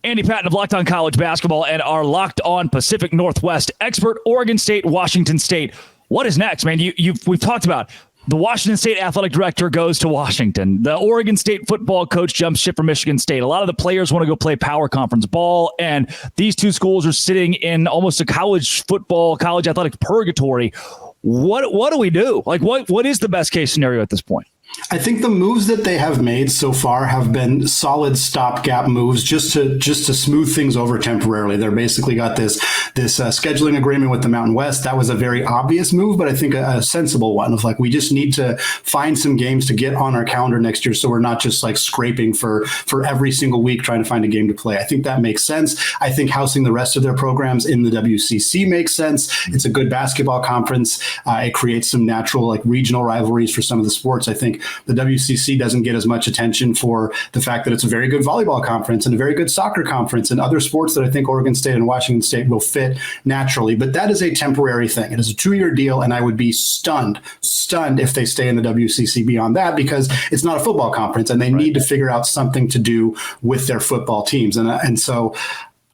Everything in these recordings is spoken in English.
Andy Patton of Locked On College Basketball and our Locked On Pacific Northwest expert, Oregon State, Washington State. What is next, man? We've talked about the Washington State athletic director goes to Washington. The Oregon State football coach jumps ship from Michigan State. A lot of the players want to go play power conference ball, and these two schools are sitting in almost a college football, college athletics purgatory. What do we do? Like, what is the best case scenario at this point? I think the moves that they have made so far have been solid stopgap moves just to smooth things over temporarily. They're basically got this scheduling agreement with the Mountain West. That was a very obvious move, but I think a sensible one of like, we just need to find some games to get on our calendar next year. So we're not just like scraping for every single week trying to find a game to play. I think that makes sense. I think housing the rest of their programs in the WCC makes sense. It's a good basketball conference. It creates some natural like regional rivalries for some of the sports. I think the WCC doesn't get as much attention for the fact that it's a very good volleyball conference and a very good soccer conference and other sports that I think Oregon State and Washington State will fit naturally. But that is a temporary thing. It is a 2-year deal, and I would be stunned if they stay in the WCC beyond that, because it's not a football conference and they need to figure out something to do with their football teams. And so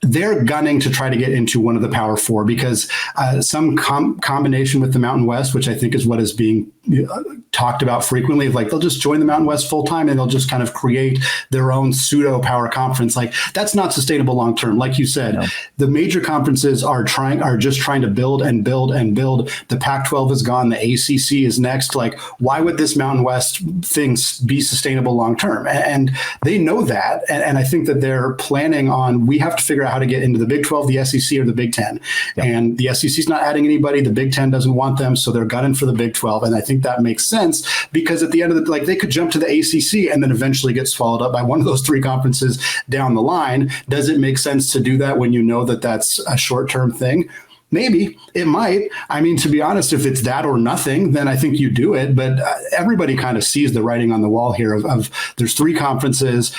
they're gunning to try to get into one of the Power Four, because some combination with the Mountain West, which I think is what is being talked about frequently, of like they'll just join the Mountain West full time and they'll just kind of create their own pseudo power conference. Like, that's not sustainable long term. Like you said, the major conferences are just trying to build and build and build. The Pac-12 is gone. The ACC is next. Like, why would this Mountain West thing be sustainable long term? And they know that. And I think that they're planning on, we have to figure out how to get into the Big 12, the SEC, or the Big 10. And the SEC is not adding anybody. The Big 10 doesn't want them, so they're gunning for the Big 12. And I think that makes sense, because at the end of the, like, they could jump to the ACC and then eventually get swallowed up by one of those three conferences down the line. Does it make sense to do that when you know that that's a short-term thing? Maybe it might. I mean, to be honest, if it's that or nothing, then I think you do it. But everybody kind of sees the writing on the wall here of there's three conferences.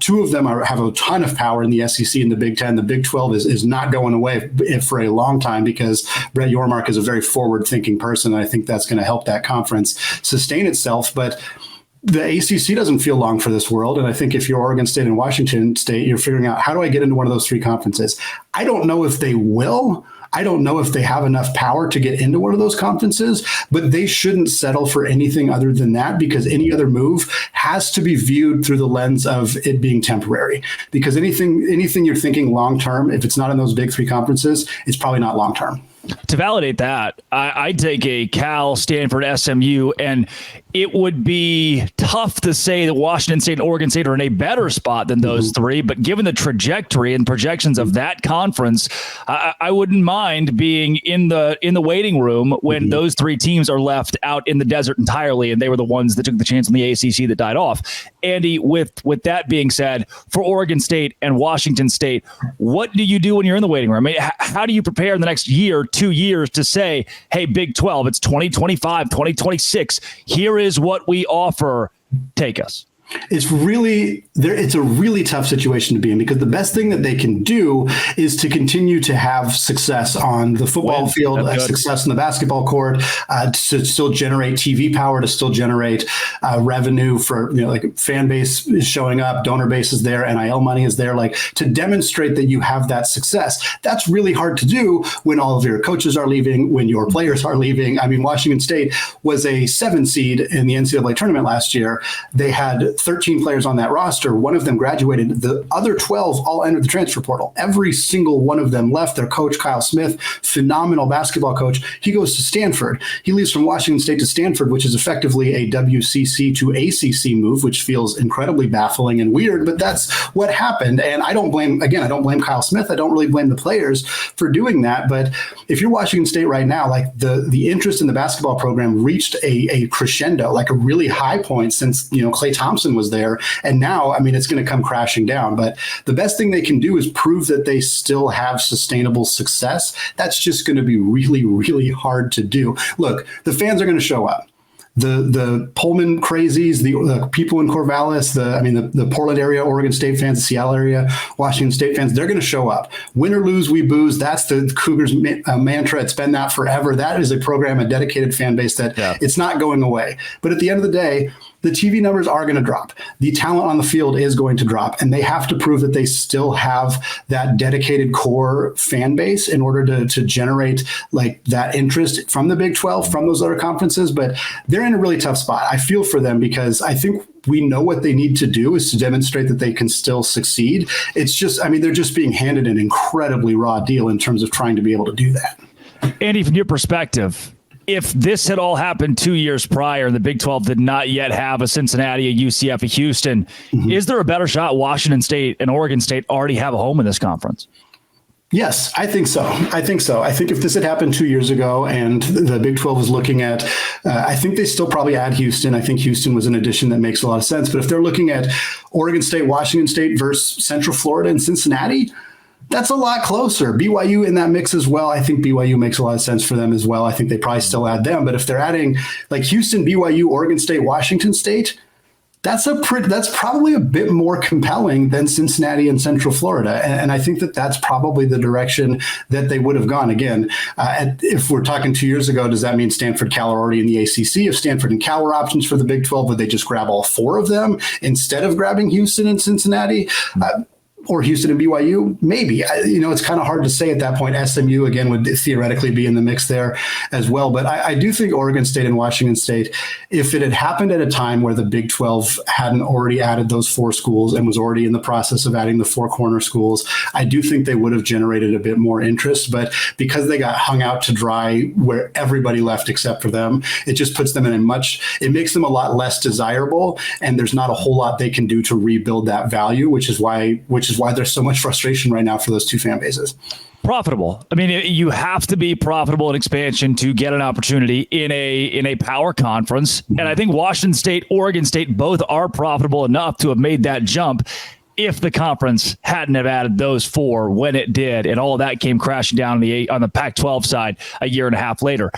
Two of them have a ton of power in the SEC and the Big 10. The Big 12 is not going away for a long time, because Brett Yormark is a very forward-thinking person. And I think that's going to help that conference sustain itself. But the ACC doesn't feel long for this world. And I think if you're Oregon State and Washington State, you're figuring out, how do I get into one of those three conferences? I don't know if they will. I don't know if they have enough power to get into one of those conferences, but they shouldn't settle for anything other than that, because any other move has to be viewed through the lens of it being temporary. Because anything you're thinking long term, if it's not in those big three conferences, it's probably not long term. To validate that, I'd take a Cal, Stanford, SMU, and it would be tough to say that Washington State and Oregon State are in a better spot than those three. But given the trajectory and projections of that conference, I wouldn't mind being in the waiting room when those three teams are left out in the desert entirely, and they were the ones that took the chance on the ACC that died off. Andy, with that being said, for Oregon State and Washington State, what do you do when you're in the waiting room? I mean, how do you prepare in the next year, 2 years to say, hey, Big 12, it's 2025, 2026. Here is what we offer. Take us. It's a really tough situation to be in, because the best thing that they can do is to continue to have success on the football field, success in the basketball court, to still generate TV power, to still generate revenue for, like, fan base is showing up, donor base is there, NIL money is there, like, to demonstrate that you have that success. That's really hard to do when all of your coaches are leaving, when your players are leaving. I mean, Washington State was a 7 seed in the NCAA tournament last year. They had 13 players on that roster. One of them graduated. The other 12 all entered the transfer portal. Every single one of them left. Their coach, Kyle Smith, phenomenal basketball coach, he goes to Stanford. He leaves from Washington State to Stanford, which is effectively a WCC to ACC move, which feels incredibly baffling and weird, but that's what happened. And I don't blame Kyle Smith. I don't really blame the players for doing that. But if you're Washington State right now, like, the interest in the basketball program reached a crescendo, like a really high point since, Klay Thompson was there. And now, I mean, it's going to come crashing down. But the best thing they can do is prove that they still have sustainable success. That's just going to be really, really hard to do. Look, the fans are going to show up. The Pullman crazies, the people in Corvallis, the Portland area, Oregon State fans, the Seattle area, Washington State fans, they're going to show up. Win or lose, we booze. That's the Cougars mantra. It's been that forever. That is a program, a dedicated fan base that it's not going away. But at the end of the day, the TV numbers are going to drop. The talent on the field is going to drop, and they have to prove that they still have that dedicated core fan base in order to generate like that interest from the Big 12, from those other conferences. But they're in a really tough spot. I feel for them because I think we know what they need to do is to demonstrate that they can still succeed. It's just, I mean, they're just being handed an incredibly raw deal in terms of trying to be able to do that. Andy, from your perspective, if this had all happened 2 years prior and the Big 12 did not yet have a Cincinnati, a UCF, a Houston, is there a better shot Washington State and Oregon State already have a home in this conference? Yes, I think so. I think if this had happened 2 years ago and the Big 12 was looking at, I think they still probably add Houston. I think Houston was an addition that makes a lot of sense. But if they're looking at Oregon State, Washington State versus Central Florida and Cincinnati, that's a lot closer. BYU in that mix as well. I think BYU makes a lot of sense for them as well. I think they probably still add them. But if they're adding like Houston, BYU, Oregon State, Washington State, that's probably a bit more compelling than Cincinnati and Central Florida. And I think that that's probably the direction that they would have gone. Again, if we're talking 2 years ago, does that mean Stanford, Cal are already in the ACC? If Stanford and Cal were options for the Big 12, would they just grab all four of them instead of grabbing Houston and Cincinnati? Or Houston and BYU, maybe. It's kind of hard to say at that point. SMU, again, would theoretically be in the mix there as well. But I do think Oregon State and Washington State, if it had happened at a time where the Big 12 hadn't already added those four schools and was already in the process of adding the four corner schools, I do think they would have generated a bit more interest. But because they got hung out to dry where everybody left except for them, it just puts them in it makes them a lot less desirable. And there's not a whole lot they can do to rebuild that value, which is why there's so much frustration right now for those two fan bases. Profitable. I mean, you have to be profitable in expansion to get an opportunity in a power conference. And I think Washington State, Oregon State, both are profitable enough to have made that jump if the conference hadn't have added those four when it did. And all of that came crashing down on the Pac-12 side a year and a half later.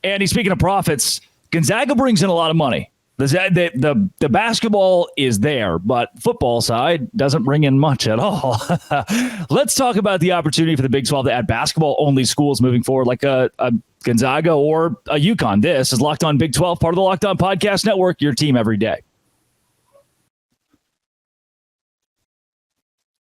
And speaking of profits, Gonzaga brings in a lot of money. The basketball is there, but football side doesn't bring in much at all. Let's talk about the opportunity for the Big 12 to add basketball-only schools moving forward, like a Gonzaga or a UConn. This is Locked On Big 12, part of the Locked On Podcast Network, your team every day.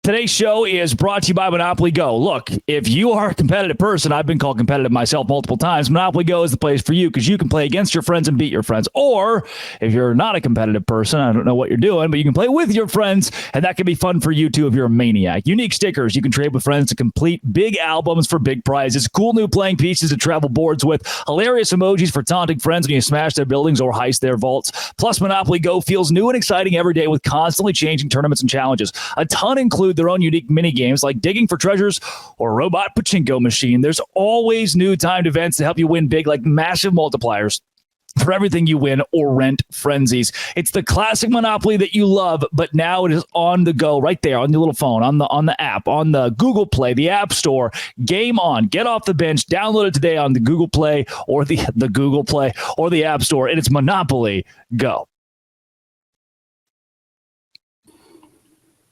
Today's show is brought to you by Monopoly Go. Look, if you are a competitive person, I've been called competitive myself multiple times, Monopoly Go is the place for you because you can play against your friends and beat your friends. Or if you're not a competitive person, I don't know what you're doing, but you can play with your friends, and that can be fun for you too if you're a maniac. Unique stickers you can trade with friends to complete big albums for big prizes, cool new playing pieces to travel boards with, hilarious emojis for taunting friends when you smash their buildings or heist their vaults. Plus, Monopoly Go feels new and exciting every day with constantly changing tournaments and challenges. A ton include their own unique mini games like digging for treasures or robot pachinko machine. There's always new timed events to help you win big, like massive multipliers for everything you win or rent frenzies. It's the classic Monopoly that you love, but now it is on the go right there on your little phone, on the app, on the Google Play, the App Store. Game on. Get off the bench. Download it today on the Google Play or the Google Play or the App Store, and it's Monopoly Go.